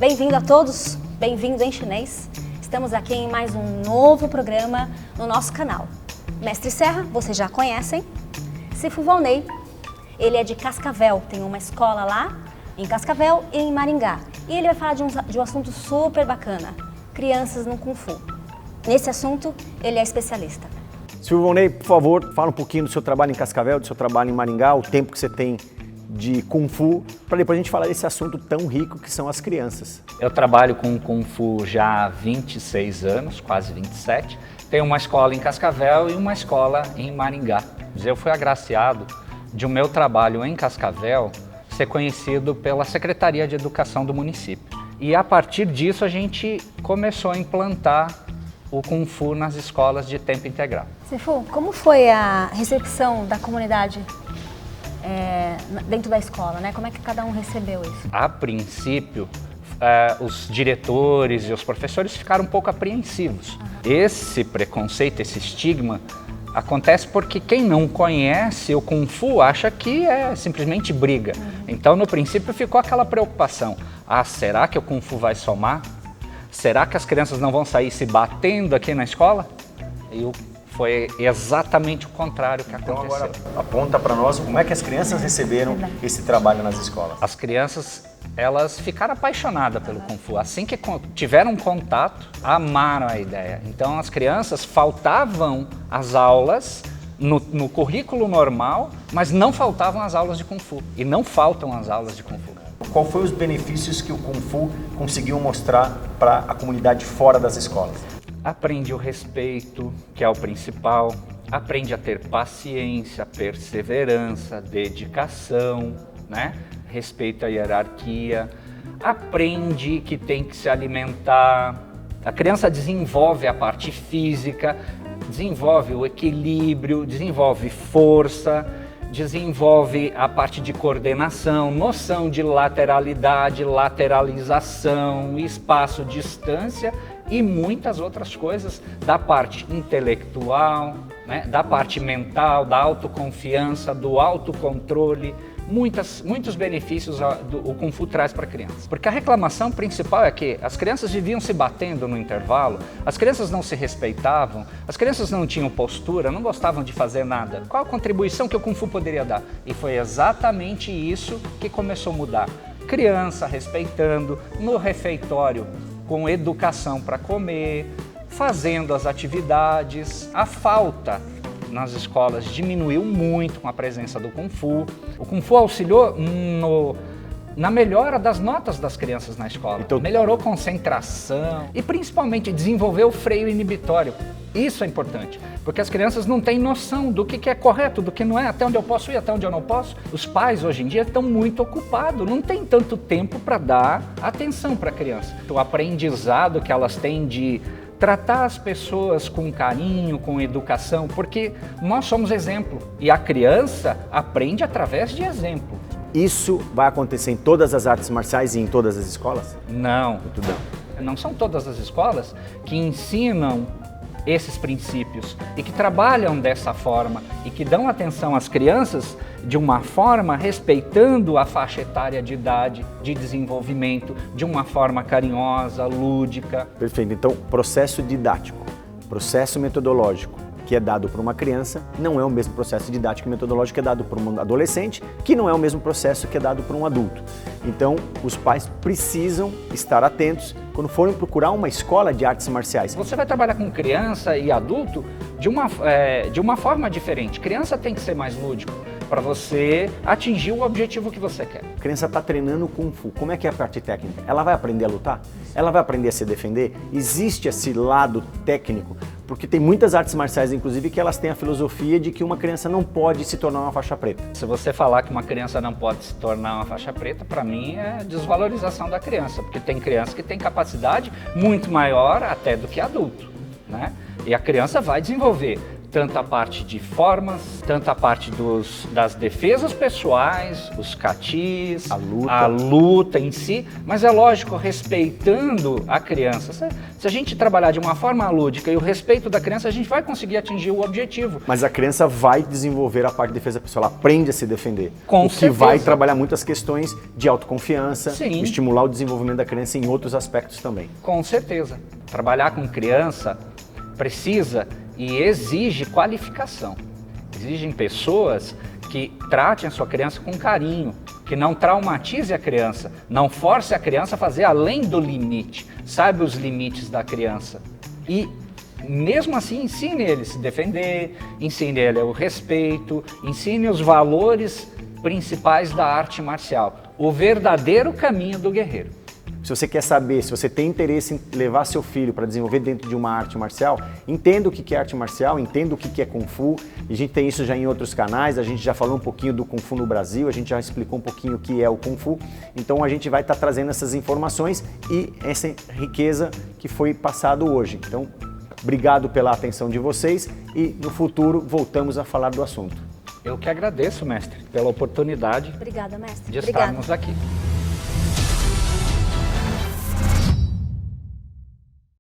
Bem-vindo a todos, bem-vindo em chinês. Estamos aqui em mais um novo programa no nosso canal. Mestre Serra, vocês já conhecem. Sifu Volney, ele é de Cascavel, tem uma escola lá em Cascavel e em Maringá. E ele vai falar de um assunto super bacana, crianças no Kung Fu. Nesse assunto, ele é especialista. Sifu Volney, por favor, fala um pouquinho do seu trabalho em Cascavel, do seu trabalho em Maringá, o tempo que você tem de Kung Fu, para depois a gente falar desse assunto tão rico que são as crianças. Eu trabalho com Kung Fu já há 26 anos, quase 27. Tenho uma escola em Cascavel e uma escola em Maringá. Eu fui agraciado de o meu trabalho em Cascavel ser conhecido pela Secretaria de Educação do município. E a partir disso a gente começou a implantar o Kung Fu nas escolas de tempo integral. Sifu, como foi a recepção da comunidade dentro da escola, né? Como é que cada um recebeu isso? A princípio, os diretores e os professores ficaram um pouco apreensivos. Esse preconceito, esse estigma, acontece porque quem não conhece o Kung Fu acha que é simplesmente briga. Então, no princípio, ficou aquela preocupação. Será que o Kung Fu vai somar? Será que as crianças não vão sair se batendo aqui na escola? Foi exatamente o contrário que aconteceu. Então agora aponta para nós como é que as crianças receberam esse trabalho nas escolas. As crianças, elas ficaram apaixonadas pelo Kung Fu. Assim que tiveram contato, amaram a ideia. Então as crianças faltavam as aulas no currículo normal, mas não faltavam as aulas de Kung Fu. E não faltam as aulas de Kung Fu. Qual foi os benefícios que o Kung Fu conseguiu mostrar para a comunidade fora das escolas? Aprende o respeito, que é o principal. Aprende a ter paciência, perseverança, dedicação, né? Respeito à hierarquia. Aprende que tem que se alimentar. A criança desenvolve a parte física, desenvolve o equilíbrio, desenvolve força, desenvolve a parte de coordenação, noção de lateralidade, lateralização, espaço, distância e muitas outras coisas da parte intelectual, né, da parte mental, da autoconfiança, do autocontrole. Muitos benefícios o Kung Fu traz para a criança. Porque a reclamação principal é que as crianças viviam se batendo no intervalo, as crianças não se respeitavam, as crianças não tinham postura, não gostavam de fazer nada. Qual a contribuição que o Kung Fu poderia dar? E foi exatamente isso que começou a mudar. Criança respeitando, no refeitório com educação para comer, fazendo as atividades, a falta nas escolas diminuiu muito com a presença do Kung Fu. O Kung Fu auxiliou na melhora das notas das crianças na escola. Então, melhorou concentração e principalmente desenvolveu o freio inibitório. Isso é importante, porque as crianças não têm noção do que é correto, do que não é, até onde eu posso ir, até onde eu não posso. Os pais hoje em dia estão muito ocupados, não tem tanto tempo para dar atenção para a criança. O aprendizado que elas têm de tratar as pessoas com carinho, com educação, porque nós somos exemplo e a criança aprende através de exemplo. Isso vai acontecer em todas as artes marciais e em todas as escolas? Não, não são todas as escolas que ensinam esses princípios e que trabalham dessa forma e que dão atenção às crianças de uma forma respeitando a faixa etária de idade, de desenvolvimento, de uma forma carinhosa, lúdica. Perfeito. Então, processo didático, processo metodológico que é dado para uma criança não é o mesmo processo didático e metodológico que é dado para um adolescente, que não é o mesmo processo que é dado para um adulto. Então, os pais precisam estar atentos quando forem procurar uma escola de artes marciais. Você vai trabalhar com criança e adulto de uma forma diferente. Criança tem que ser mais lúdico para você atingir o objetivo que você quer. A criança está treinando Kung Fu. Como é que é a parte técnica? Ela vai aprender a lutar? Ela vai aprender a se defender? Existe esse lado técnico? Porque tem muitas artes marciais, inclusive, que elas têm a filosofia de que uma criança não pode se tornar uma faixa preta. Se você falar que uma criança não pode se tornar uma faixa preta, para mim é desvalorização da criança, porque tem criança que tem capacidade muito maior até do que adulto, né? E a criança vai desenvolver tanto a parte de formas, tanto a parte das defesas pessoais, os catis, a luta em si, mas é lógico, respeitando a criança. Se a gente trabalhar de uma forma lúdica e o respeito da criança, a gente vai conseguir atingir o objetivo. Mas a criança vai desenvolver a parte de defesa pessoal, ela aprende a se defender. Com certeza. certeza. Que vai trabalhar muitas questões de autoconfiança, Sim. estimular o desenvolvimento da criança em outros aspectos também. Com certeza. Trabalhar com criança precisa e exige qualificação. Exigem pessoas que tratem a sua criança com carinho, que não traumatize a criança, não force a criança a fazer além do limite, saiba os limites da criança. E mesmo assim ensine ele a se defender, ensine ele o respeito, ensine os valores principais da arte marcial, o verdadeiro caminho do guerreiro. Se você quer saber, se você tem interesse em levar seu filho para desenvolver dentro de uma arte marcial, entenda o que é arte marcial, entenda o que é Kung Fu. A gente tem isso já em outros canais, a gente já falou um pouquinho do Kung Fu no Brasil, a gente já explicou um pouquinho o que é o Kung Fu. Então a gente vai estar trazendo essas informações e essa riqueza que foi passado hoje. Então, obrigado pela atenção de vocês e no futuro voltamos a falar do assunto. Eu que agradeço, mestre, pela oportunidade Obrigada, mestre. de Obrigada. estarmos aqui.